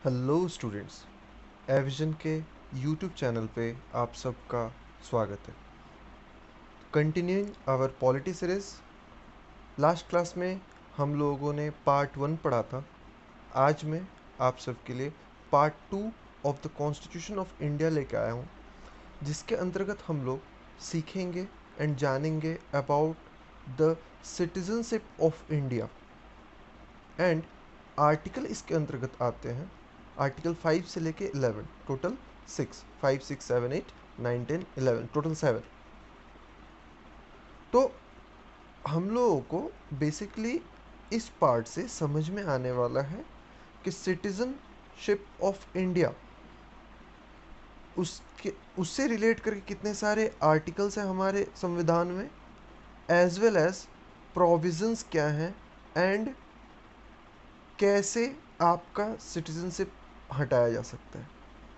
Hello students, एविजन के YouTube channel पे आप सबका स्वागत है। Continuing our polity series, last class में हम लोगों ने पार्ट 1 पढ़ा था। आज मैं आप सबके लिए part 2 of the constitution of India लेके आया हूँ, जिसके अंतर्गत हम लोग सीखेंगे एंड जानेंगे about the citizenship of India. And article इसके अंतर्गत आते हैं आर्टिकल 5 से लेके 11, टोटल 6, 5, 6, 7, 8, 9, 10, 11, टोटल 7। तो हम लोगों को बेसिकली इस पार्ट से समझ में आने वाला है कि सिटीजनशिप ऑफ इंडिया, उसके उससे रिलेट करके कितने सारे आर्टिकल्स हैं हमारे संविधान में, एज वेल एज प्रोविजंस क्या हैं, एंड कैसे आपका सिटीजनशिप हटाया जा सकता है।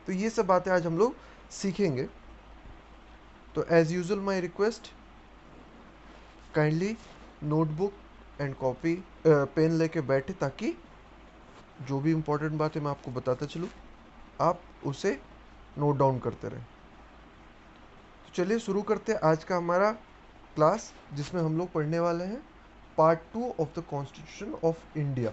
तो ये सब बातें आज हम लोग सीखेंगे। तो as usual my request, kindly notebook and copy pen लेके बैठे, ताकि जो भी इम्पोर्टेंट बात है मैं आपको बताता चलूँ, आप उसे नोट डाउन करते रहें। तो चलिए शुरू करते हैं आज का हमारा क्लास, जिसमें हम लोग पढ़ने वाले हैं part 2 of the constitution of India.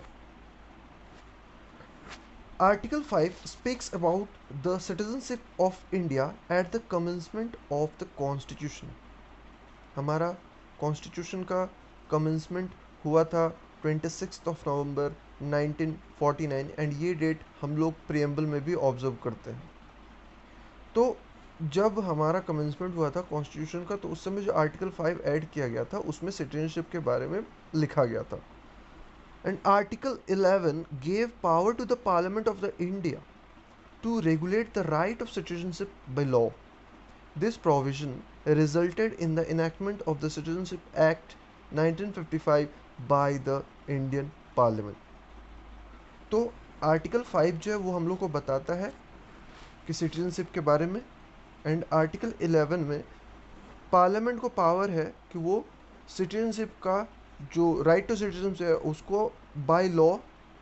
Article 5 speaks about the citizenship of India at the commencement of the Constitution. हमारा कॉन्स्टिट्यूशन का कमेंसमेंट हुआ था 26 नवंबर 1949, एंड ये डेट हम लोग प्रियम्बल में भी ऑब्जर्व करते हैं। तो जब हमारा कमेंसमेंट हुआ था कॉन्स्टिट्यूशन का, तो उस समय जो आर्टिकल 5 ऐड किया गया था उसमें सिटीजनशिप के बारे में लिखा गया था। And article 11 gave power to the Parliament of the India to regulate the right of citizenship by law. This provision resulted in the enactment of the Citizenship Act 1955 by the Indian Parliament. तो article 5 जो है वो हम लोग को बताता है कि सिटीजनशिप के बारे में, एंड आर्टिकल 11 में पार्लियामेंट को पावर है कि वो सिटीजनशिप का जो राइट टू सिटीजनशिप है उसको बाय लॉ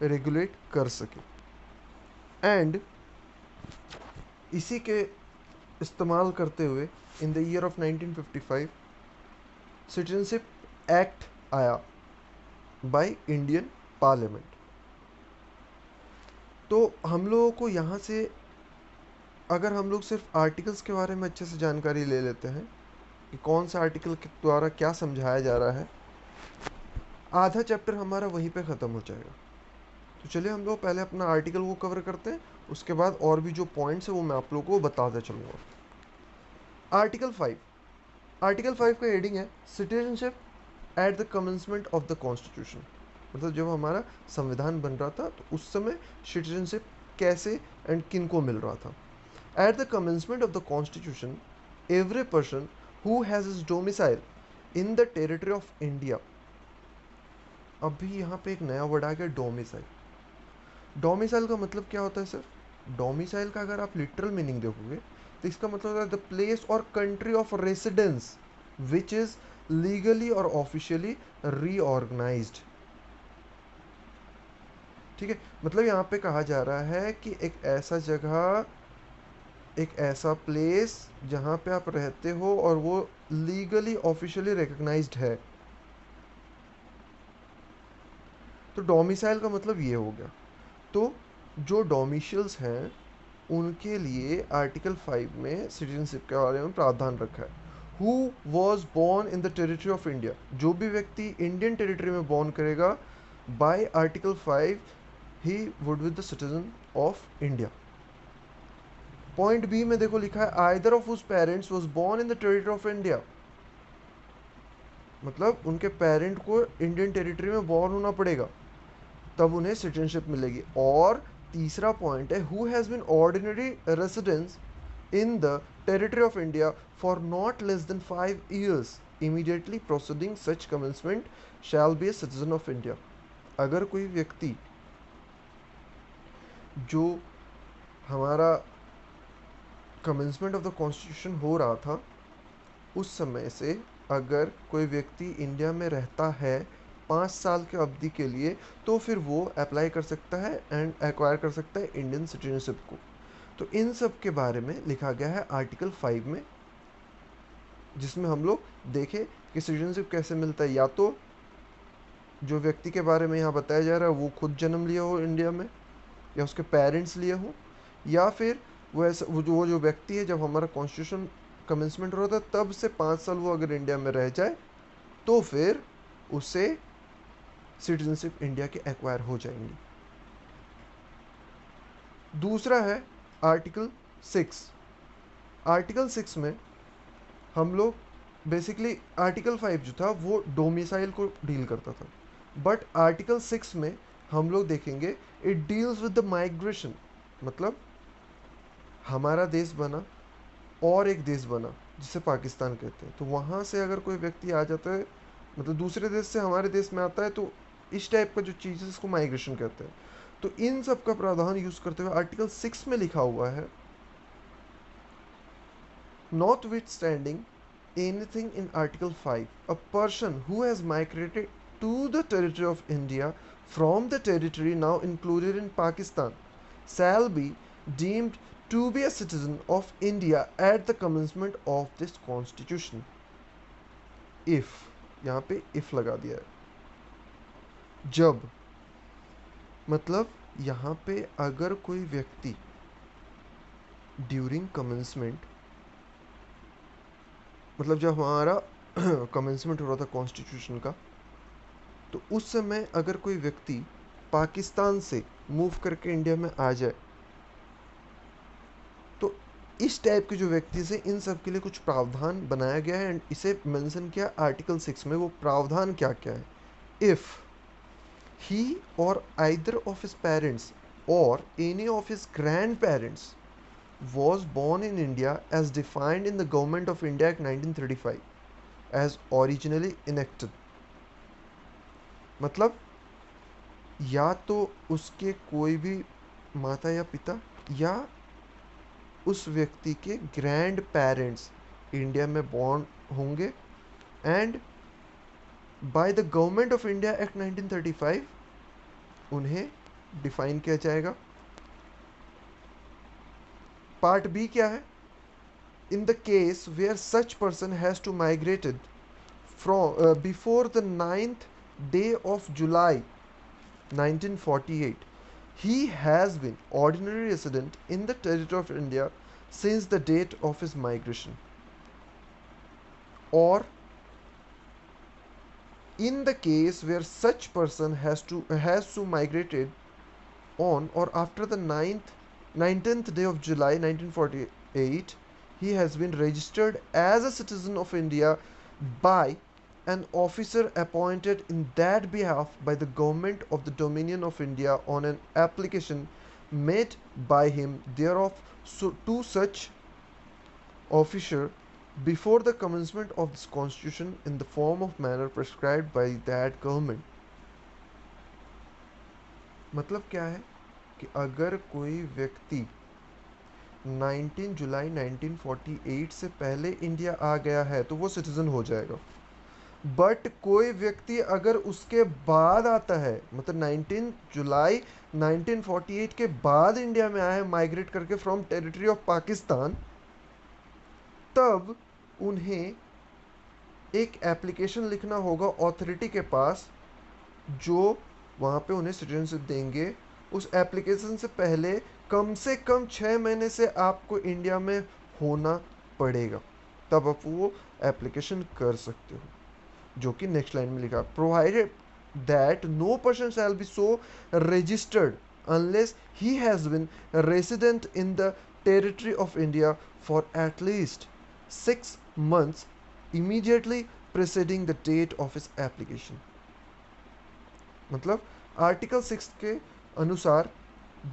रेगुलेट कर सके। एंड इसी के इस्तेमाल करते हुए in the year of 1955 citizenship act आया बाय इंडियन पार्लियामेंट। तो हम लोगों को यहाँ से, अगर हम लोग सिर्फ आर्टिकल्स के बारे में अच्छे से जानकारी ले लेते हैं कि कौन सा आर्टिकल के द्वारा क्या समझाया जा रहा है, आधा चैप्टर हमारा वहीं पे ख़त्म हो जाएगा। तो चलिए हम लोग पहले अपना आर्टिकल को कवर करते हैं, उसके बाद और भी जो पॉइंट्स है वो मैं आप लोगों को बताता चलूँगा। आर्टिकल 5, आर्टिकल 5 का हेडिंग है citizenship at the commencement of the constitution. मतलब जब हमारा संविधान बन रहा था तो उस समय सिटीजनशिप कैसे एंड किन को मिल रहा था। At the commencement of the constitution, every person who has his domicile in the territory of India. अभी यहाँ पे एक नया वर्ड आ गया, डोमिसाइल। डोमिसाइल का मतलब क्या होता है सर? डोमिसाइल का अगर आप लिटरल मीनिंग देखोगे तो इसका मतलब है द प्लेस और country of residence which is legally और ऑफिशियली रीऑर्गेनाइज्ड। ठीक है, मतलब यहाँ पे कहा जा रहा है कि एक ऐसा जगह, एक ऐसा प्लेस जहाँ पे आप रहते हो और वो लीगली ऑफिशियली रिकग्नाइज्ड है। तो डोमिसाइल का मतलब ये हो गया। तो जो डोमिशियल्स हैं उनके लिए आर्टिकल 5 में सिटीजनशिप के बारे में प्रावधान रखा है। Who was born in the territory of India, जो भी व्यक्ति इंडियन टेरिटरी में बॉर्न करेगा, by article 5 he would be the citizen of India. Point B में देखो लिखा है either of whose parents was born in the territory of India. मतलब उनके पेरेंट को इंडियन टेरिटरी में बॉर्न होना पड़ेगा, तब उन्हें सिटीजनशिप मिलेगी। और तीसरा पॉइंट है who has been ordinary residence in the territory of India for not less than 5 years immediately proceeding such commencement shall be a citizen of India. अगर कोई व्यक्ति, जो हमारा कमेंसमेंट ऑफ द कॉन्स्टिट्यूशन हो रहा था उस समय से, अगर कोई व्यक्ति इंडिया में रहता है 5 साल के अवधि के लिए, तो फिर वो अप्लाई कर सकता है एंड एक्वायर कर सकता है इंडियन सिटीजनशिप को। तो इन सब के बारे में लिखा गया है आर्टिकल 5 में, जिसमें हम लोग देखें कि सिटीजनशिप कैसे मिलता है। या तो जो व्यक्ति के बारे में यहाँ बताया जा रहा है वो खुद जन्म लिया हो इंडिया में, या उसके पेरेंट्स लिए हो, या फिर वो ऐसा वो जो व्यक्ति है, जब हमारा कॉन्स्टिट्यूशन कमेंसमेंट हो रहा था तब से 5 साल वो अगर इंडिया में रह जाए तो फिर उसे सिटीजनशिप इंडिया के एक्वायर हो जाएंगी। दूसरा है आर्टिकल 6। आर्टिकल 6 में हम लोग बेसिकली, आर्टिकल 5 जो था वो डोमिसाइल को डील करता था, बट आर्टिकल 6 में हम लोग देखेंगे it deals with the migration. मतलब हमारा देश बना और एक देश बना जिसे पाकिस्तान कहते हैं, तो वहाँ से अगर कोई व्यक्ति आ जाता है, मतलब दूसरे देश से हमारे देश में आता है, तो इस टाइप का जो चीज़ है इसको माइग्रेशन कहते हैं। तो इन सब का प्रावधान यूज़ करते हुए आर्टिकल 6 में लिखा हुआ है, notwithstanding anything in Article 5, a person who has migrated to the territory of India from the territory now included in Pakistan shall be deemed to be a citizen of India at the commencement of this constitution. If, यहाँ पे if लगा दिया है, जब, मतलब यहाँ पे अगर कोई व्यक्ति ड्यूरिंग कमेंसमेंट, मतलब जब हमारा कमेंसमेंट हो रहा था कॉन्स्टिट्यूशन का, तो उस समय अगर कोई व्यक्ति पाकिस्तान से मूव करके इंडिया में आ जाए, तो इस टाइप के जो व्यक्ति से इन सब के लिए कुछ प्रावधान बनाया गया है एंड इसे मेंशन किया आर्टिकल 6 में। वो प्रावधान क्या क्या है? इफ़ ही और आइदर ऑफ हिज पेरेंट्स और any of his grand parents was born in India as defined in the Government of India Act 1935 as originally enacted। मतलब या तो उसके कोई भी माता या पिता या उस व्यक्ति के ग्रैंड पेरेंट्स इंडिया में बॉर्न होंगे and by the government of India act 1935 उन्हें डिफाइन किया जाएगा। पार्ट बी क्या है? In the case where such person has to migrated from before the 9th day of July 1948, he has been ordinary resident in the territory of India since the date of his migration. Or in the case where such person has to migrated on or after the 19th day of July 1948, he has been registered as a citizen of India by an officer appointed in that behalf by the government of the Dominion of India on an application made by him thereof to such officer before the commencement of this constitution in the form of manner prescribed by that government। मतलब क्या है कि अगर कोई व्यक्ति 19 जुलाई 1948 से पहले India आ गया है तो वो सिटीजन हो जाएगा, बट कोई व्यक्ति अगर उसके बाद आता है, मतलब 19 जुलाई 1948 के बाद इंडिया में आया है माइग्रेट करके फ्रॉम टेरिटरी ऑफ पाकिस्तान, तब उन्हें एक एप्लीकेशन लिखना होगा अथॉरिटी के पास जो वहाँ पे उन्हें सिटीजनशिप देंगे। उस एप्लीकेशन से पहले कम से कम 6 महीने से आपको इंडिया में होना पड़ेगा, तब आप वो एप्लीकेशन कर सकते हो, जो कि नेक्स्ट लाइन में लिखा, provided that no person shall be so registered unless he has been resident in the territory of India for at least 6 months immediately preceding the date of his application। मतलब article 6 के अनुसार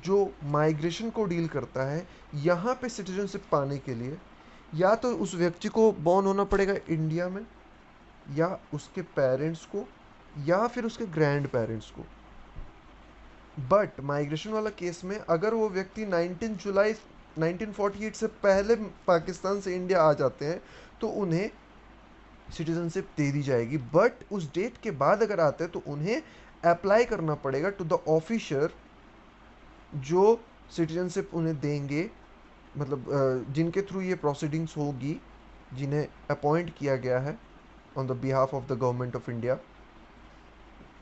जो migration को deal करता है, यहाँ पे citizenship पाने के लिए या तो उस व्यक्ति को बॉर्न होना पड़ेगा इंडिया में, या उसके पेरेंट्स को, या फिर उसके ग्रैंड पेरेंट्स को। बट माइग्रेशन वाला केस में अगर वो व्यक्ति 19 जुलाई 1948 से पहले पाकिस्तान से इंडिया आ जाते हैं तो उन्हें सिटीजनशिप दे दी जाएगी, बट उस डेट के बाद अगर आते हैं तो उन्हें अप्लाई करना पड़ेगा टू द ऑफिसर जो सिटीजनशिप उन्हें देंगे, मतलब जिनके थ्रू ये प्रोसीडिंग्स होगी, जिन्हें अपॉइंट किया गया है on the behalf of the government of India.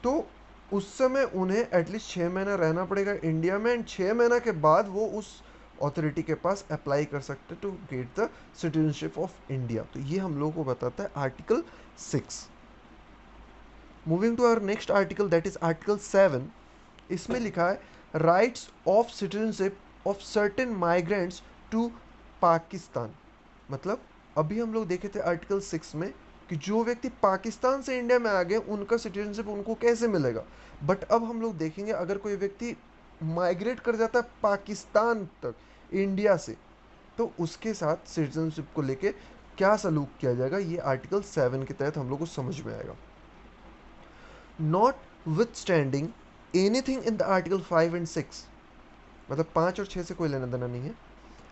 तो उस समय उन्हें एटलीस्ट 6 महीना रहना पड़ेगा इंडिया में, एंड 6 महीना के बाद वो उस अथॉरिटी के पास अप्लाई कर सकते to get the citizenship of India. तो ये हम लोगों को बताता है article 6। Moving to our next article, that is article 7। इसमें लिखा है rights of citizenship of certain migrants to Pakistan. मतलब अभी हम लोग देखे थे आर्टिकल 6 में कि जो व्यक्ति पाकिस्तान से इंडिया में आ गए उनका सिटीजनशिप उनको कैसे मिलेगा, बट अब हम लोग देखेंगे अगर कोई व्यक्ति माइग्रेट कर जाता है पाकिस्तान तक इंडिया से, तो उसके साथ सिटीजनशिप को लेके क्या सलूक किया जाएगा, ये आर्टिकल 7 के तहत हम लोग को समझ में आएगा। Not with standing anything in the article 5 and 6, मतलब 5 और 6 से कोई लेना देना नहीं है।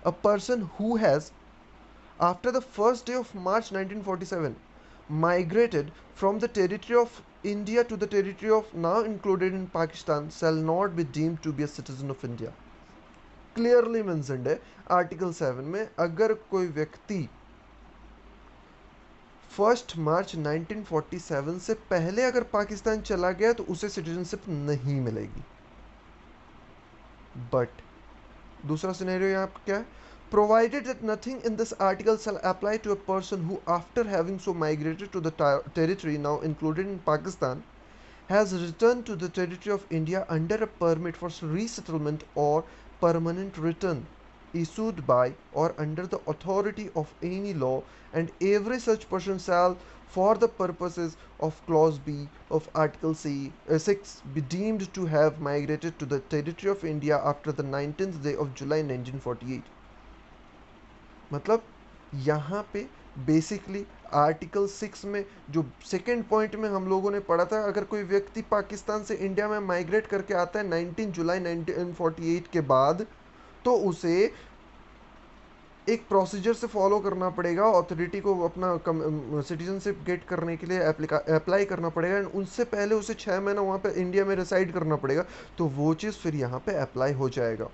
A person who has after the first day of March 1947 migrated from the territory of India to the territory of now included in Pakistan shall not be deemed to be a citizen of India। Clearly mentioned है article 7 में, अगर कोई व्यक्ति 1 मार्च 1947 से पहले अगर पाकिस्तान चला गया तो उसे सिटीजनशिप नहीं मिलेगी। बट दूसरा सिनेरियो यहाँ पर क्या है, provided that nothing in this article shall apply to a person who, after having so migrated to the territory now included in Pakistan, has returned to the territory of India under a permit for resettlement or permanent return issued by or under the authority of any law, and every such person shall, for the purposes of clause B of article 6, be deemed to have migrated to the territory of India after the 19th day of July 1948। मतलब यहाँ पे basically article 6 में जो second point में हम लोगों ने पढ़ा था, अगर कोई व्यक्ति पाकिस्तान से इंडिया में माइग्रेट करके आता है 19 जुलाई 1948 के बाद, तो उसे एक प्रोसीजर से फॉलो करना पड़ेगा, अथॉरिटी को अपना सिटीजनशिप गेट करने के लिए अप्लाई करना पड़ेगा, एंड उनसे पहले उसे 6 महीना वहाँ पे इंडिया में रिसाइड करना पड़ेगा, तो वो चीज़ फिर यहाँ पे अप्लाई हो जाएगा।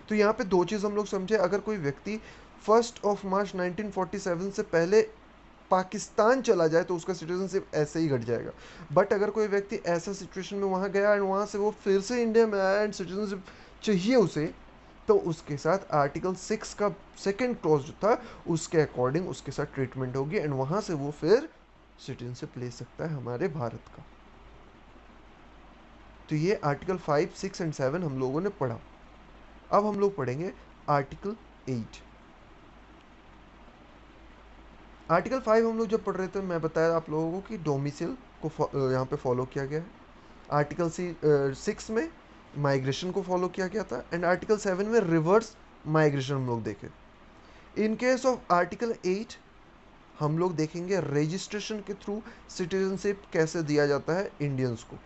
तो यहाँ पे दो चीज़ हम लोग समझे, अगर कोई व्यक्ति 1 मार्च 1947 से पहले पाकिस्तान चला जाए तो उसका सिटीजनशिप ऐसे ही घट जाएगा। बट अगर कोई व्यक्ति ऐसा सिचुएशन में वहाँ गया एंड वहाँ से वो फिर से इंडिया में आया एंड सिटीजनशिप चाहिए उसे, तो उसके साथ आर्टिकल 6 का सेकेंड क्लॉज जो था उसके अकॉर्डिंग उसके साथ ट्रीटमेंट होगी, एंड वहाँ से वो फिर सिटीजनशिप ले सकता है हमारे भारत का। तो ये आर्टिकल 5, 6 एंड 7 हम लोगों ने पढ़ा। अब हम लोग पढ़ेंगे आर्टिकल 8। आर्टिकल 5 हम लोग जब पढ़ रहे थे मैं बताया आप लोगों को कि डोमिसाइल को यहाँ पे फॉलो किया गया है। आर्टिकल 6 में माइग्रेशन को फॉलो किया गया था, एंड आर्टिकल 7 में रिवर्स माइग्रेशन हम लोग देखे। इन केस ऑफ आर्टिकल 8 हम लोग देखेंगे रजिस्ट्रेशन के थ्रू सिटीजनशिप कैसे दिया जाता है इंडियंस को।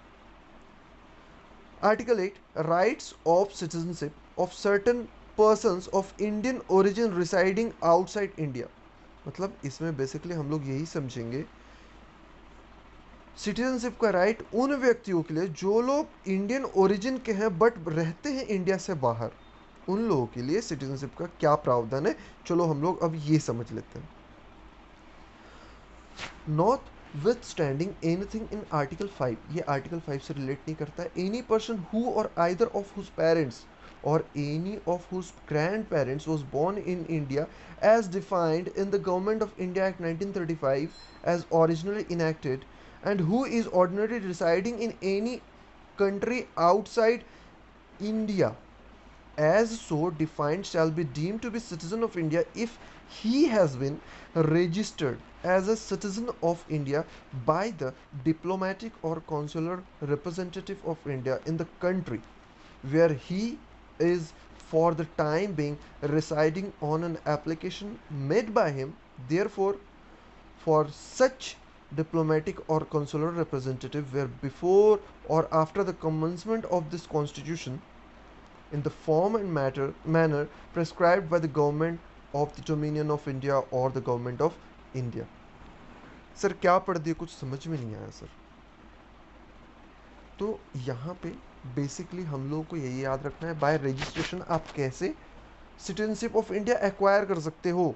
Article 8 rights of citizenship of certain persons of Indian origin residing outside India. मतलब इसमें बेसिकली हम लोग यही समझेंगे सिटीजनशिप का राइट उन व्यक्तियों के लिए जो लोग इंडियन ओरिजिन के हैं बट रहते हैं इंडिया से बाहर, उन लोगों के लिए सिटीजनशिप का क्या प्रावधान है, चलो हम लोग अब ये समझ लेते हैं। Notwithstanding anything in article 5, ये आर्टिकल 5 से रिलेट नहीं करता है। एनी पर्सन हु और either of whose parents or any of whose grandparents was born in India as defined in the Government of India Act 1935 as originally enacted, and who is ordinarily residing in any country outside India as so defined shall be deemed to be citizen of India if he has been registered as a citizen of India by the diplomatic or consular representative of India in the country where he is for the time being residing on an application made by him. Therefore, for such diplomatic or consular representative where before or after the commencement of this constitution in the form and manner prescribed by the government of the Dominion of India or the government of India। Sir क्या पढ़ दिए, कुछ समझ में नहीं आया sir. तो यहाँ पे बेसिकली हम लोगों को यही याद रखना है, बाय रजिस्ट्रेशन आप कैसे सिटीजनशिप ऑफ इंडिया एक्वायर कर सकते हो।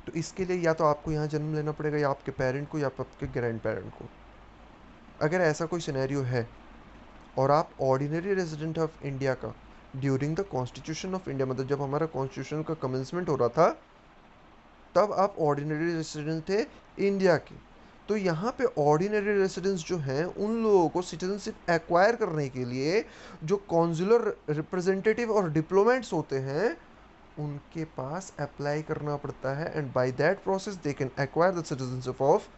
तो इसके लिए या तो आपको यहाँ जन्म लेना पड़ेगा, या आपके पेरेंट को, या आपके ग्रैंड पेरेंट को। अगर ऐसा कोई सिनेरियो है और आप ऑर्डिनरी रेजिडेंट ऑफ इंडिया का during the constitution of India, मतलब जब हमारा कॉन्स्टिट्यूशन का कमेंसमेंट हो रहा था तब आप ऑर्डिनरी रेसिडेंट थे इंडिया के, तो यहाँ पे ऑर्डिनरी रेसिडेंट्स जो हैं उन लोगों को सिटीजनशिप एक्वायर करने के लिए जो कॉन्सुलर रिप्रेजेंटेटिव और डिप्लोमेट्स होते हैं उनके पास अप्लाई करना पड़ता है, and by that process they can acquire the citizenship of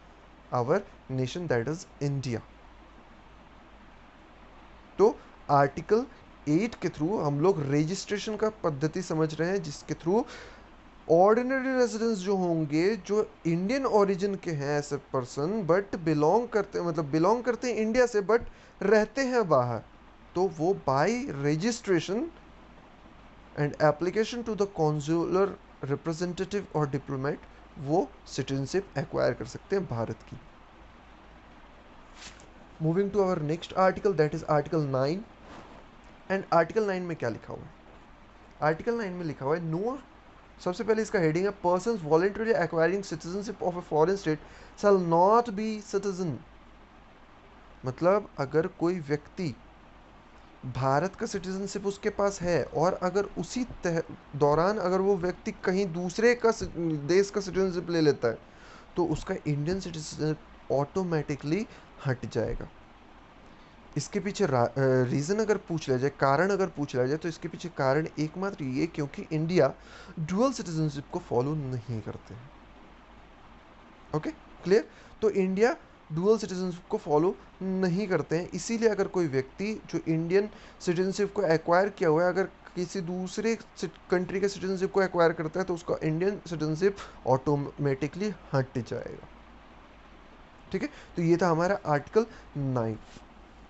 our nation, that is India. तो आर्टिकल 8 के थ्रू हम लोग रजिस्ट्रेशन का पद्धति समझ रहे हैं, जिसके थ्रू ऑर्डिनरी रेजिडेंट्स जो होंगे जो इंडियन ओरिजिन के हैं as a person, but belong करते हैं इंडिया से बट रहते हैं बाहर, तो वो by registration and application to the consular representative और डिप्लोमेट वो सिटीजनशिप एक्वायर कर सकते हैं भारत की। Moving to our next article, that is article 9। And article 9 में क्या लिखा हुआ है? आर्टिकल 9 में लिखा हुआ है नो, सबसे पहले इसका हेडिंग है persons voluntarily acquiring citizenship of a foreign state shall not be citizen. मतलब अगर कोई व्यक्ति भारत का सिटीजनशिप उसके पास है और अगर उसी दौरान अगर वो व्यक्ति कहीं दूसरे का देश का सिटीजनशिप ले लेता है तो उसका इंडियन सिटीजनशिप ऑटोमेटिकली हट जाएगा। इसके पीछे रीज़न अगर पूछ लिया जाए, कारण अगर पूछ लिया जाए, तो इसके पीछे कारण एकमात्र ये क्योंकि इंडिया डुअल सिटीजनशिप को फॉलो नहीं करते हैं। Okay, clear? तो इंडिया डुअल सिटीजनशिप को फॉलो नहीं करते हैं, इसीलिए अगर कोई व्यक्ति जो इंडियन सिटीजनशिप को एक्वायर किया हुआ है अगर किसी दूसरे कंट्री के सिटीजनशिप को एक्वायर करता है तो उसका इंडियन सिटीजनशिप ऑटोमेटिकली हट जाएगा। ठीक है, तो ये था हमारा आर्टिकल 9।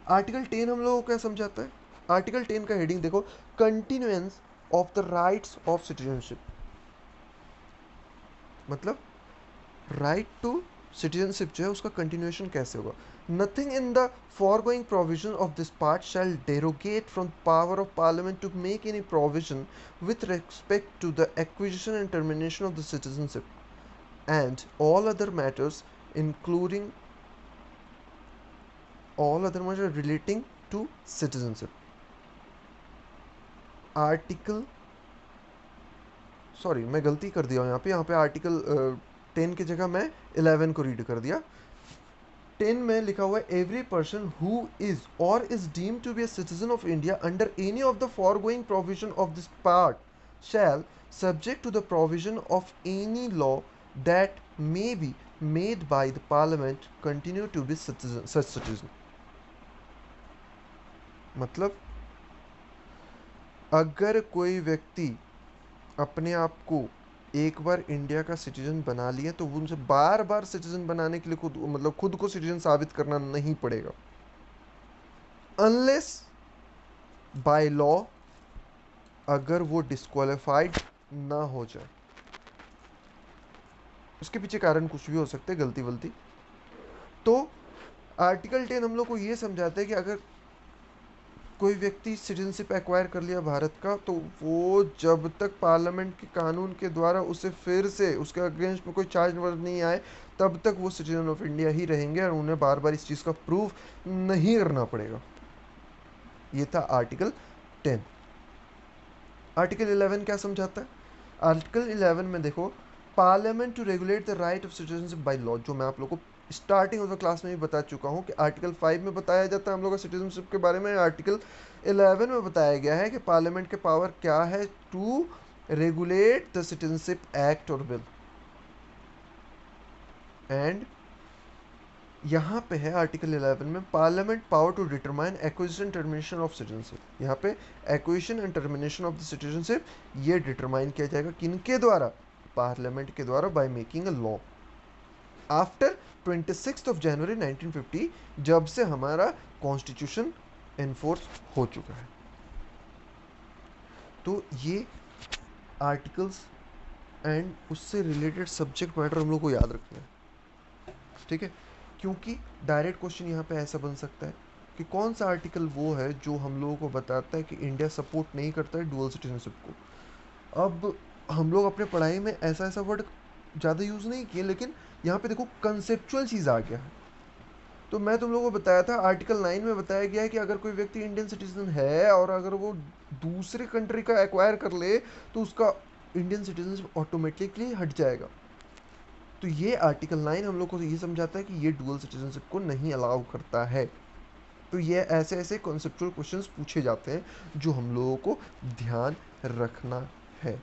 आर्टिकल 10 हम लोगों को क्या समझाता है? आर्टिकल 10 का हेडिंग देखो, continuance of the rights of citizenship. मतलब राइट टू सिटीजनशिप जो है उसका कंटिन्यूएशन कैसे होगा? Nothing in the foregoing provision of this part shall derogate from power of parliament to make any provision with respect to the acquisition and termination of the citizenship and all other matters including all other matters relating to citizenship। Article, sorry मैं गलती कर दिया यहाँ पे article 10 की जगह मैं 11 को रीड कर दिया। 10 में लिखा हुआ है एवरी पर्सन हु इज और is deemed to be a citizen of India under any of the foregoing provision of this part shall subject to the provision of any law that may be made by the parliament continue to be citizen such citizen. मतलब अगर कोई व्यक्ति अपने आप को एक बार India का citizen बना लिया तो वो उनसे बार बार सिटीजन बनाने के लिए खुद को सिटीजन साबित करना नहीं पड़ेगा, अनलेस बाय लॉ अगर वो डिस्क्वालिफाइड ना हो जाए। उसके पीछे कारण कुछ भी हो सकते हैं, गलती वलती। तो आर्टिकल 10 हम लोग को ये समझाता है कि अगर कोई व्यक्ति सिटीजनशिप एक्वायर कर लिया भारत का तो वो जब तक पार्लियामेंट के कानून के द्वारा उसे फिर से उसके अगेंस्ट में कोई चार्ज नहीं आए तब तक वो सिटीजन ऑफ इंडिया ही रहेंगे और उन्हें बार बार इस चीज़ का प्रूफ नहीं करना पड़ेगा। ये था आर्टिकल 10। आर्टिकल 11 क्या समझाता है? आर्टिकल 11 में देखो, parliament to regulate the right of citizenship by law, जो मैं आप लोगों को स्टार्टिंग ऑफ द क्लास में भी बता चुका हूँ कि आर्टिकल 5 में बताया जाता है हम लोग का सिटीजनशिप के बारे में। आर्टिकल 11 में बताया गया है कि पार्लियामेंट के पावर क्या है to regulate the citizenship act और बिल। एंड यहाँ पे है आर्टिकल 11 में parliament power to determine acquisition termination of citizenship. यहाँ पे acquisition and termination of the citizenship ये डिटरमाइन किया जाएगा किनके द्वारा? पार्लियामेंट के द्वारा, by making a law after 26 January 1950, जब से हमारा कॉन्स्टिट्यूशन एनफोर्स हो चुका है। तो ये आर्टिकल्स एंड उससे रिलेटेड सब्जेक्ट मैटर हम लोग को याद रखना है। ठीक है, क्योंकि डायरेक्ट क्वेश्चन यहाँ पे ऐसा बन सकता है कि कौन सा आर्टिकल वो है जो हम लोगों को बताता है कि इंडिया सपोर्ट नहीं करता है डुअल सिटीजनशिप को। अब हम लोग अपने पढ़ाई में ऐसा ऐसा वर्ड ज़्यादा यूज़ नहीं किए, लेकिन यहाँ पे देखो कंसेप्चुअल चीज़ आ गया है। तो मैं तुम लोगों को बताया था आर्टिकल 9 में बताया गया है कि अगर कोई व्यक्ति इंडियन सिटीजन है और अगर वो दूसरे कंट्री का एक्वायर कर ले तो उसका इंडियन सिटीजनशिप ऑटोमेटिकली हट जाएगा। तो ये आर्टिकल 9 हम लोग को ये समझाता है कि ये डुअल सिटीजनशिप को नहीं अलाउ करता है। तो ये ऐसे ऐसे कॉन्सेप्चुअल क्वेश्चंस पूछे जाते हैं जो हम लोगों को ध्यान रखना है।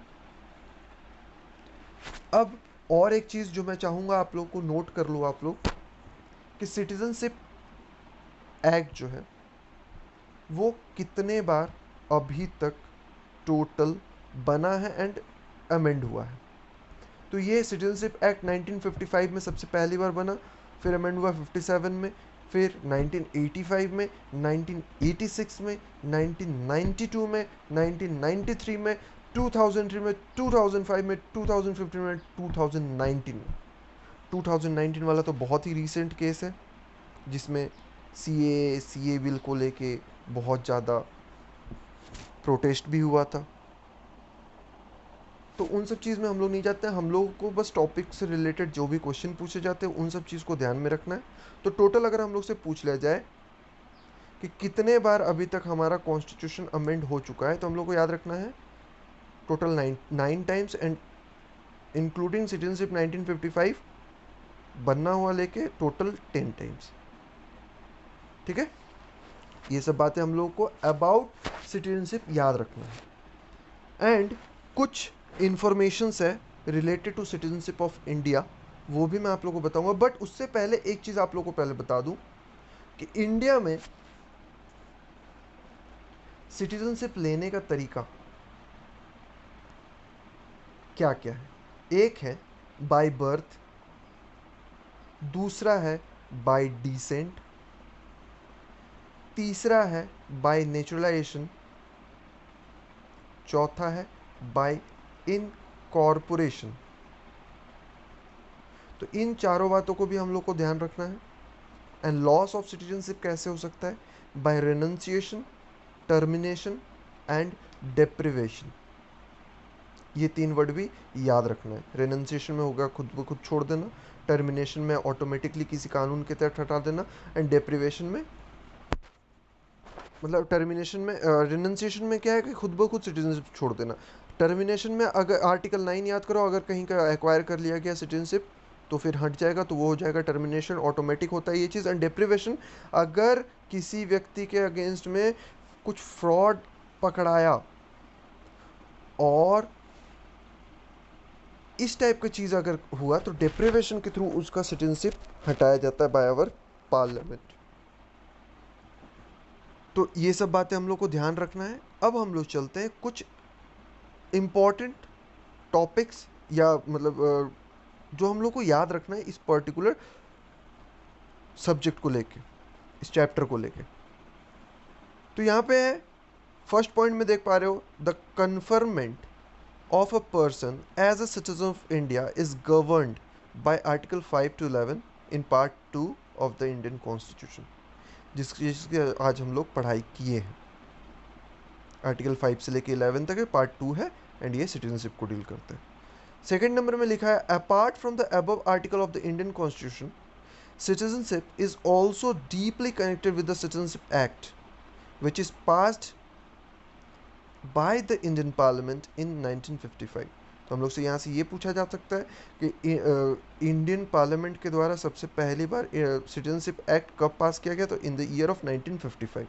अब और एक चीज़ जो मैं चाहूँगा आप लोग को नोट कर लो आप लोग, कि सिटीजनशिप एक्ट जो है वो कितने बार अभी तक टोटल बना है एंड अमेंड हुआ है। तो ये सिटीजनशिप एक्ट 1955 में सबसे पहली बार बना, फिर अमेंड हुआ 57 में, फिर 1985 में, 1986 में, 1992 में, 1993 में, 2003 में, 2005 में, 2015 में, 2019 में। 2019 वाला तो बहुत ही रीसेंट केस है जिसमें सीए बिल को लेके बहुत ज़्यादा प्रोटेस्ट भी हुआ था। तो उन सब चीज़ में हम लोग नहीं जाते हैं, हम लोगों को बस टॉपिक से रिलेटेड जो भी क्वेश्चन पूछे जाते हैं उन सब चीज़ को ध्यान में रखना है। तो टोटल अगर हम लोग से पूछ लिया जाए कि कितने बार अभी तक हमारा कॉन्स्टिट्यूशन अमेंड हो चुका है, तो हम लोग को याद रखना है total 9 times, and including citizenship 1955 बनना हुआ लेके टोटल 10 टाइम्स। ठीक है, ये सब बातें हम लोगों को अबाउट सिटीजनशिप याद रखना है। एंड कुछ इंफॉर्मेशंस है related to citizenship of India, वो भी मैं आप लोगों को बताऊंगा। बट उससे पहले एक चीज़ आप लोगों को पहले बता दूं कि इंडिया में सिटीजनशिप लेने का तरीका क्या क्या है। एक है बाय बर्थ, दूसरा है बाय डिसेंट, तीसरा है बाय नेचुरलाइजेशन, चौथा है बाय इनकॉर्पोरेशन। तो इन चारों बातों को भी हम लोग को ध्यान रखना है। एंड लॉस ऑफ सिटीजनशिप कैसे हो सकता है, बाय रेनंसिएशन, टर्मिनेशन एंड डेप्रिवेशन। ये 3 वर्ड भी याद रखना है। रेनंसिएशन में होगा खुद ब खुद छोड़ देना, टर्मिनेशन में ऑटोमेटिकली किसी कानून के तहत हटा देना, एंड डेप्रिवेशन में मतलब टर्मिनेशन में रेनंसिएशन में क्या है कि खुद ब खुद सिटीजनशिप छोड़ देना। टर्मिनेशन में अगर आर्टिकल 9 याद करो, अगर कहीं का एक्वायर कर लिया गया सिटीजनशिप तो फिर हट जाएगा, तो वो हो जाएगा टर्मिनेशन, ऑटोमेटिक होता है ये चीज़। एंड डेप्रिवेशन, अगर किसी व्यक्ति के अगेंस्ट में कुछ फ्रॉड पकड़ाया और इस टाइप की चीज़ अगर हुआ तो डेप्रिवेशन के थ्रू उसका सिटीजनशिप हटाया जाता है बाय आवर पार्लियामेंट। तो ये सब बातें हम लोग को ध्यान रखना है। अब हम लोग चलते हैं कुछ इम्पॉर्टेंट टॉपिक्स, या मतलब जो हम लोग को याद रखना है इस पर्टिकुलर सब्जेक्ट को लेके, इस चैप्टर को लेके। तो यहाँ पे है फर्स्ट पॉइंट में देख पा रहे हो, the conferment of a person as a citizen of India is governed by Article 5 to 11 in Part 2 of the Indian Constitution, जिसकी आज हम लोग पढ़ाई किए हैं। आर्टिकल 5 से लेके 11 तक है, पार्ट 2 है, एंड ये सिटीजनशिप को डील करता है। सेकेंड नंबर में लिखा है, apart from the above article of the Indian constitution, citizenship is also deeply connected with the Citizenship Act, which is passed by the Indian Parliament in 1955। तो हम लोग से यहाँ से ये पूछा जा सकता है कि इंडियन पार्लियामेंट के द्वारा सबसे पहली बार सिटीजनशिप एक्ट कब पास किया गया, तो in the year of 1955।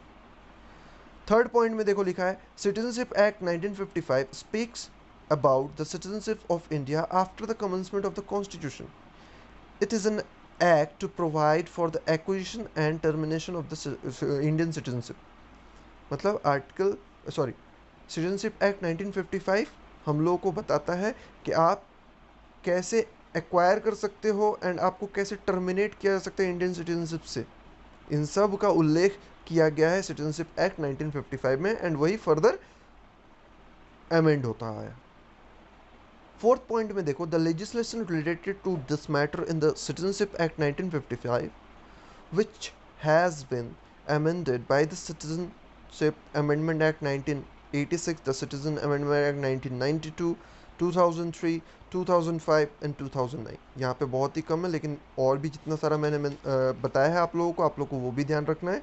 Third point में देखो लिखा है, citizenship act 1955 speaks about the citizenship of India after the commencement of the Constitution. It is an act to provide for the acquisition and termination of the Indian citizenship। मतलब citizenship act 1955 हम लोगों को बताता है कि आप कैसे acquire कर सकते हो एंड आपको कैसे टर्मिनेट किया जा सकता है इंडियन सिटीजनशिप से। इन सब का उल्लेख किया गया है सिटीजनशिप एक्ट 1955 में, एंड वही फर्दर अमेंड होता आया। फोर्थ पॉइंट में देखो, the legislation related to this matter in the citizenship act 1955 which has been amended by the Citizenship Amendment Act 1986, the Citizen Amendment Act 1992, 2003, 2005 and 2009। यहाँ पे बहुत ही कम है, लेकिन और भी जितना सारा मैंने बताया है आप लोगों को वो भी ध्यान रखना है।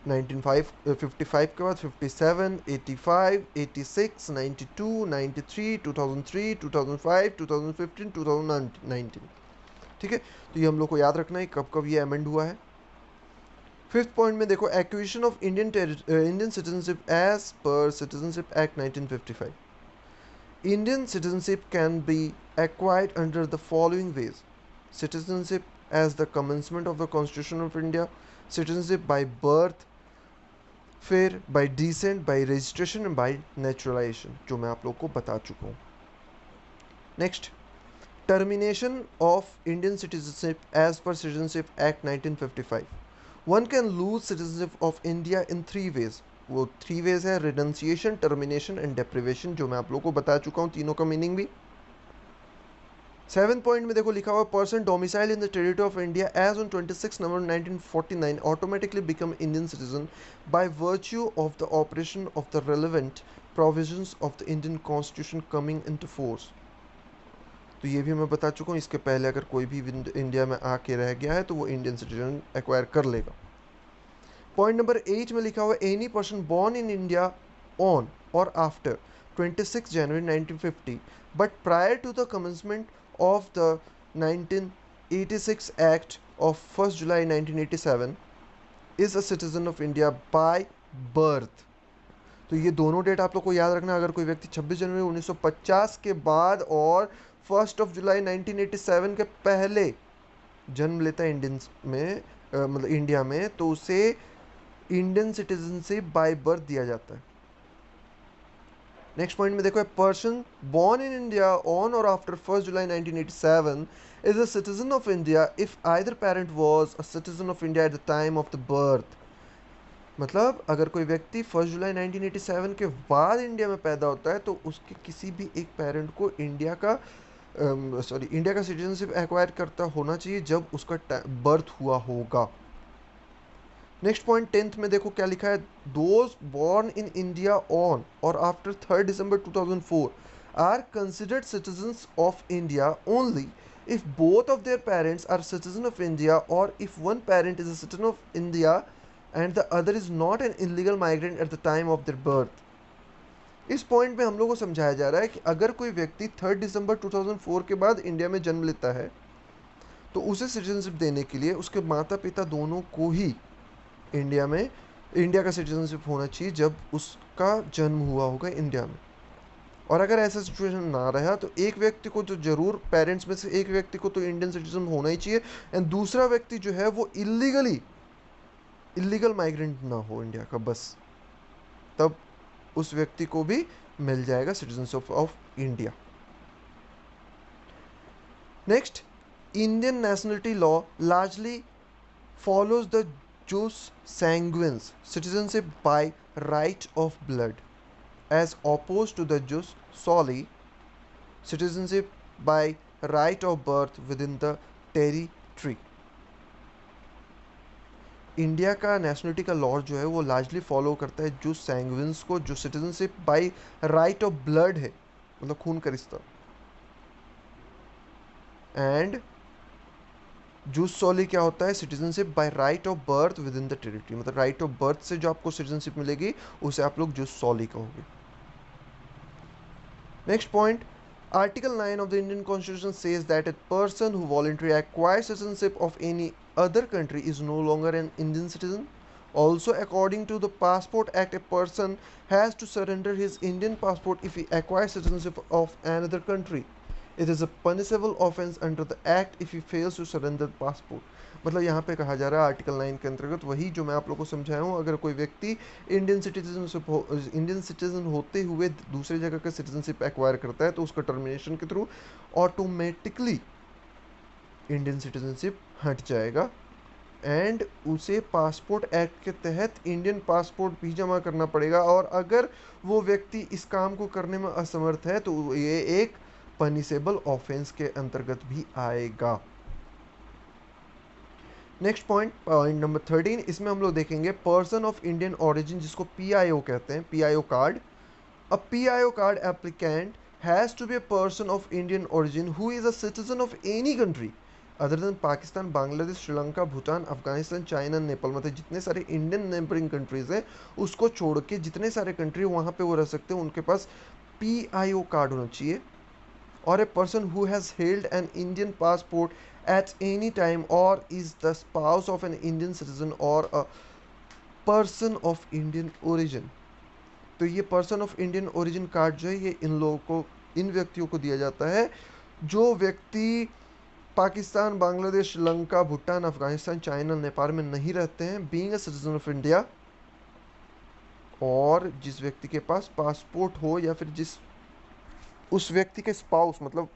1955 के बाद 57, 85, 86, 92, 93, 2003, 2005, 2015, 2019। ठीक है, तो ये हम लोग को याद रखना है कब कब ये अमेंड हुआ है। फिफ्थ पॉइंट में देखो, acquisition of Indian citizenship as per citizenship act 1955। Indian citizenship can be acquired under the following ways: citizenship as the commencement of the Constitution of India, citizenship by birth, फिर by descent, by registration and by naturalization, जो मैं आप लोग को बता चुका हूँ। Next, termination of Indian citizenship as per Citizenship Act 1955. One can lose citizenship of India in 3 ways. वो 3 ways है: renunciation, termination and deprivation, जो मैं आप लोगों को बता चुका हूँ तीनों का मीनिंग भी। 7th पॉइंट में देखो लिखा हुआ, person domicile in the territory of India as on 26 November 1949 automatically become Indian citizen by virtue of the operation of the relevant provisions of the Indian constitution coming into force. तो ये भी मैं बता चुका हूँ, इसके पहले अगर कोई भी इंडिया में आके रह गया है तो वो इंडियन सिटीजन एक्वायर कर लेगा। पॉइंट नंबर 8 में लिखा हुआ, any person born in India on or after 26 January 1950 but prior to the commencement of the 1986 act of 1 July 1987 is a citizen of India by birth. तो ये दोनों date आप लोग को याद रखना। अगर कोई व्यक्ति 26 जनवरी 1950 के बाद और 1 जुलाई 1987 के पहले जन्म लेता है इंडियन में, मतलब इंडिया में, तो उसे इंडियन सिटीजनशिप बाय बर्थ दिया जाता है। नेक्स्ट पॉइंट में देखो, a person born in India on or after 1 July 1987 is a citizen of India if either parent was a citizen of India at the time of the birth. मतलब अगर कोई व्यक्ति 1 July 1987 के बाद India में पैदा होता है तो उसके किसी भी एक पेरेंट को इंडिया का सिटीजनशिप एक्वायर करता होना चाहिए जब उसका बर्थ हुआ होगा। नेक्स्ट पॉइंट 10th में देखो क्या लिखा है, those born in India on or after 3 December 2004 are considered citizens of India only if both of their parents are citizen of India or if one parent is a citizen of India and the other is not an illegal migrant at the time of their birth। इस point में हम लोग को समझाया जा रहा है कि अगर कोई व्यक्ति 3 दिसंबर 2004 के बाद इंडिया में जन्म लेता है तो उसे सिटीजनशिप देने के लिए उसके माता पिता दोनों को ही इंडिया का सिटीजनशिप होना चाहिए जब उसका जन्म हुआ होगा इंडिया में। और अगर ऐसा सिचुएशन ना रहा तो एक व्यक्ति को तो जरूर, पेरेंट्स में से एक व्यक्ति को तो इंडियन सिटीजन होना ही चाहिए एंड दूसरा व्यक्ति जो है वो इलीगल माइग्रेंट ना हो इंडिया का, बस तब उस व्यक्ति को भी मिल जाएगा citizenship of India. Next, Indian nationality law largely follows the jus sanguinis, citizenship by right of blood, as opposed to the jus soli, citizenship by right of birth within the territory। India का nationality का law जो है वो largely follow करता है juice सैंग्विन्स को, जो citizenship by right of blood है, मतलब खून का रिश्ता, एंड जूस सॉली क्या होता है, citizenship by right of birth with in the territory, मतलब राइट ऑफ बर्थ से जो आपको सिटीजनशिप मिलेगी उसे आप लोग जूस सॉली कहोगे। Next point, article 9 of the Indian Constitution says that a person who voluntarily acquires citizenship of any other country is no longer an Indian citizen। Also, according to the Passport Act, a person has to surrender his Indian passport if he acquires citizenship of another country। It is a punishable offense under the act if he fails to surrender the passport। मतलब यहाँ पे कहा जा रहा है article 9 के अंतर्गत वही जो मैं आप लोगों को समझाया हूँ, अगर कोई व्यक्ति इंडियन सिटीजन होते हुए दूसरी जगह का सिटीजनशिप एक्वायर करता है तो उसका टर्मिनेशन के थ्रू ऑटोमेटिकली इंडियन सिटीजनशिप हट जाएगा एंड उसे पासपोर्ट एक्ट के तहत इंडियन पासपोर्ट भी जमा करना पड़ेगा। और अगर वो व्यक्ति इस काम को करने में असमर्थ है तो ये एक पनिशेबल ऑफेंस के अंतर्गत भी आएगा। नेक्स्ट पॉइंट नंबर 13, इसमें हम लोग देखेंगे पर्सन ऑफ इंडियन ओरिजिन, जिसको पीआईओ कहते हैं, PIO card. A PIO card applicant has to be a person of Indian origin who is a citizen of any country other than Pakistan, Bangladesh, Sri Lanka, Bhutan, Afghanistan, China, Nepal, मतलब जितने सारे इंडियन नेबरिंग कंट्रीज हैं उसको छोड़ के जितने सारे कंट्री वहाँ पे वो रह सकते हैं उनके पास पीआईओ कार्ड होना चाहिए। और a person who has held an Indian passport at any time or is the spouse of an Indian citizen or a person of Indian origin। तो ये person of Indian origin card जो है ये इन लोगों को, इन व्यक्तियों को दिया जाता है जो व्यक्ति पाकिस्तान, बांग्लादेश, श्रीलंका, भूटान, अफगानिस्तान, चाइना, नेपाल में नहीं रहते हैं, being a citizen of India, और जिस व्यक्ति के पास पासपोर्ट हो या फिर जिस उस व्यक्ति के स्पाउस मतलब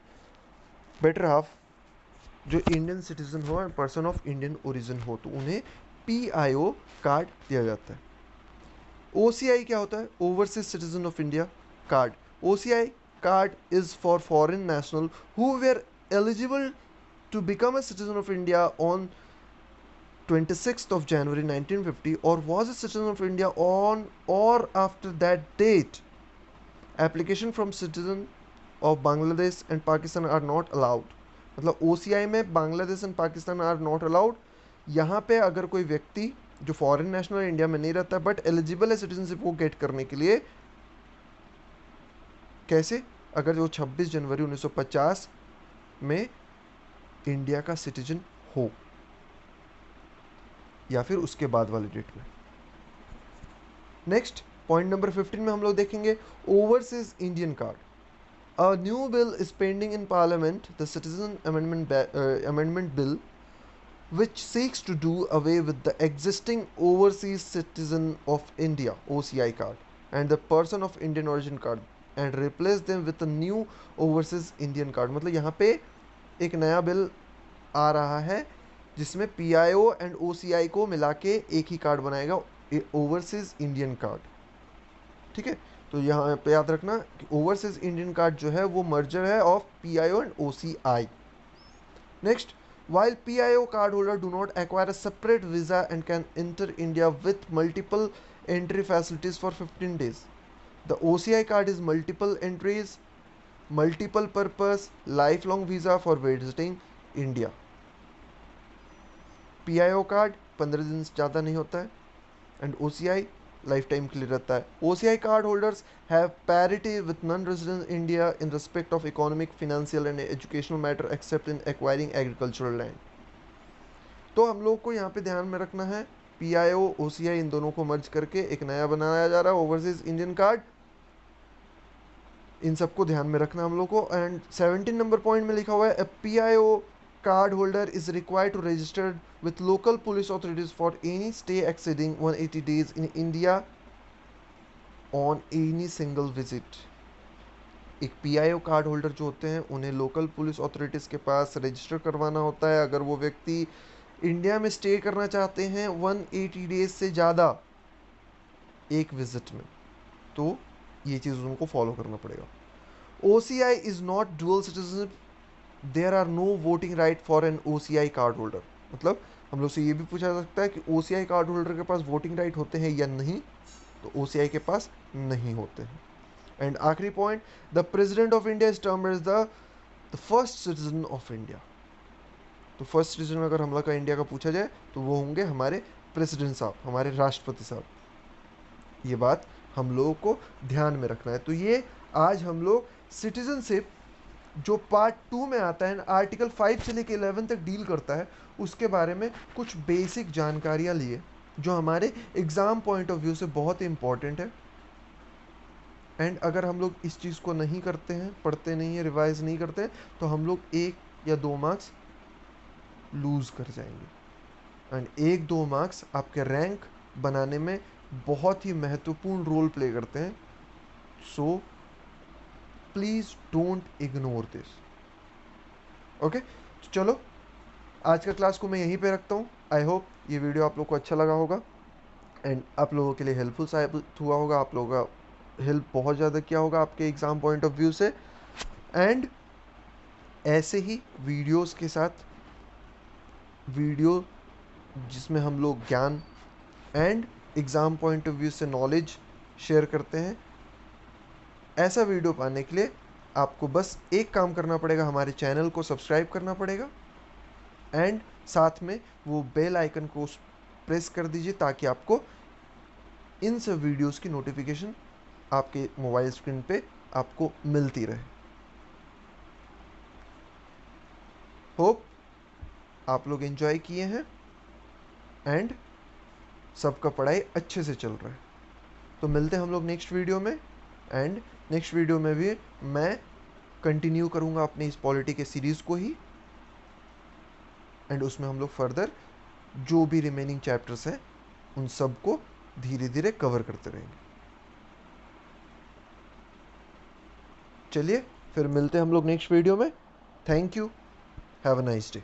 बेटर हाफ जो इंडियन सिटीजन हो and person of Indian origin हो, तो उन्हें पीआईओ कार्ड दिया जाता है। ओसीआई क्या होता है? Overseas citizen of India card. OCI card is for foreign national who were eligible to become a citizen of India on 26th of January 1950 or was a citizen of India on or after that date. Application from citizen of Bangladesh and Pakistan are not allowed। मतलब OCI में Bangladesh and Pakistan are not allowed. यहाँ पे अगर कोई व्यक्ति जो foreign national India में नहीं रहता बट एलिजिबल है सिटीजनशिप को गेट करने के लिए, कैसे? अगर वो 26 जनवरी 1950 में इंडिया का सिटीजन हो या फिर उसके बाद वाले डेट में। नेक्स्ट पॉइंट नंबर 15 में हम लोग देखेंगे overseas Indian card. A new bill is pending in parliament, the citizen amendment bill which seeks to do away with the existing overseas citizen of India OCI card and the person of Indian origin card and replace them with a new overseas Indian card। मतलब यहाँ पे एक नया bill आ रहा है जिसमें PIO and OCI को मिला के एक ही कार्ड बनाएगा, ओवरसीज इंडियन कार्ड। ठीक है, तो यहाँ पे याद रखना कि ओवरसीज इंडियन कार्ड जो है वो मर्जर है of PIO and OCI. Next, while PIO card holder do not acquire a separate visa and can enter India with multiple entry facilities for 15 days, the OCI card is multiple entries, multiple purpose, lifelong visa for visiting India। PIO card 15 दिन से ज़्यादा नहीं होता है and OCI life time के लिए रहता है। OCI card holders have parity with non resident India in respect of economic, financial and educational matter accept in acquiring agricultural land. तो हम लोग को यहाँ पे ध्यान में रखना है PIO OCI इन दोनों को मर्ज करके एक नया बनाया जा रहा है ओवरसीज इंडियन कार्ड। इन सबको ध्यान में रखना हम लोग को। एंड 17 नंबर पॉइंट में लिखा हुआ है PIO card holder is required to register with local police authorities for any stay exceeding 180 days in India on any single visit। एक PIO कार्ड होल्डर जो होते हैं उन्हें लोकल पुलिस अथॉरिटीज़ के पास रजिस्टर करवाना होता है अगर वो व्यक्ति इंडिया में स्टे करना चाहते हैं 180 डेज से ज़्यादा एक विजिट में, तो ये चीज़ उनको फॉलो करना पड़ेगा। OCI is not dual citizenship, there are no voting right for an OCI card holder. मतलब हम लोग से ये भी पूछा जा सकता है कि OCI कार्ड होल्डर के पास वोटिंग राइट होते हैं या नहीं, तो OCI के पास नहीं होते हैं। एंड आखिरी point, the president of India is termed as the first citizen of India. तो फर्स्ट सिटीजन अगर हम लोग का इंडिया का पूछा जाए तो वो होंगे हमारे प्रेसिडेंट साहब, हमारे राष्ट्रपति साहब। ये बात हम लोगों को ध्यान में रखना है। तो ये आज हम लोग सिटीजनशिप जो पार्ट 2 में आता है आर्टिकल 5 से लेकर 11 तक डील करता है उसके बारे में कुछ बेसिक जानकारियाँ लिए जो हमारे एग्ज़ाम पॉइंट ऑफ व्यू से बहुत इंपॉर्टेंट है। एंड अगर हम लोग इस चीज़ को नहीं करते हैं, पढ़ते नहीं हैं, रिवाइज नहीं करते हैं, तो हम लोग 1 या 2 मार्क्स लूज़ कर जाएंगे। एंड 1-2 मार्क्स आपके रैंक बनाने में बहुत ही महत्वपूर्ण रोल प्ले करते हैं। So please don't ignore this. Okay, तो चलो आज का क्लास को मैं यहीं पे रखता हूँ। आई होप ये वीडियो आप लोग को अच्छा लगा होगा एंड आप लोगों के लिए हेल्पफुल साबित हुआ होगा। आप लोगों का हेल्प बहुत ज़्यादा किया होगा आपके एग्ज़ाम पॉइंट ऑफ व्यू से। एंड ऐसे ही वीडियोस के साथ, वीडियो जिसमें हम लोग ज्ञान and exam point of view से नॉलेज शेयर करते हैं, ऐसा वीडियो पाने के लिए आपको बस एक काम करना पड़ेगा, हमारे चैनल को सब्सक्राइब करना पड़ेगा एंड साथ में वो बेल आइकन को प्रेस कर दीजिए ताकि आपको इन सब वीडियोस की नोटिफिकेशन आपके मोबाइल स्क्रीन पे आपको मिलती रहे। होप आप लोग एंजॉय किए हैं एंड सबका पढ़ाई अच्छे से चल रहा है। तो मिलते हैं हम लोग नेक्स्ट वीडियो में, एंड नेक्स्ट वीडियो में भी मैं कंटिन्यू करूँगा अपने इस पॉलिटी के सीरीज़ को ही, एंड उसमें हम लोग फर्दर जो भी रिमेनिंग चैप्टर्स हैं उन सब को धीरे धीरे कवर करते रहेंगे। चलिए फिर मिलते हैं हम लोग नेक्स्ट वीडियो में। Thank you, have a nice day.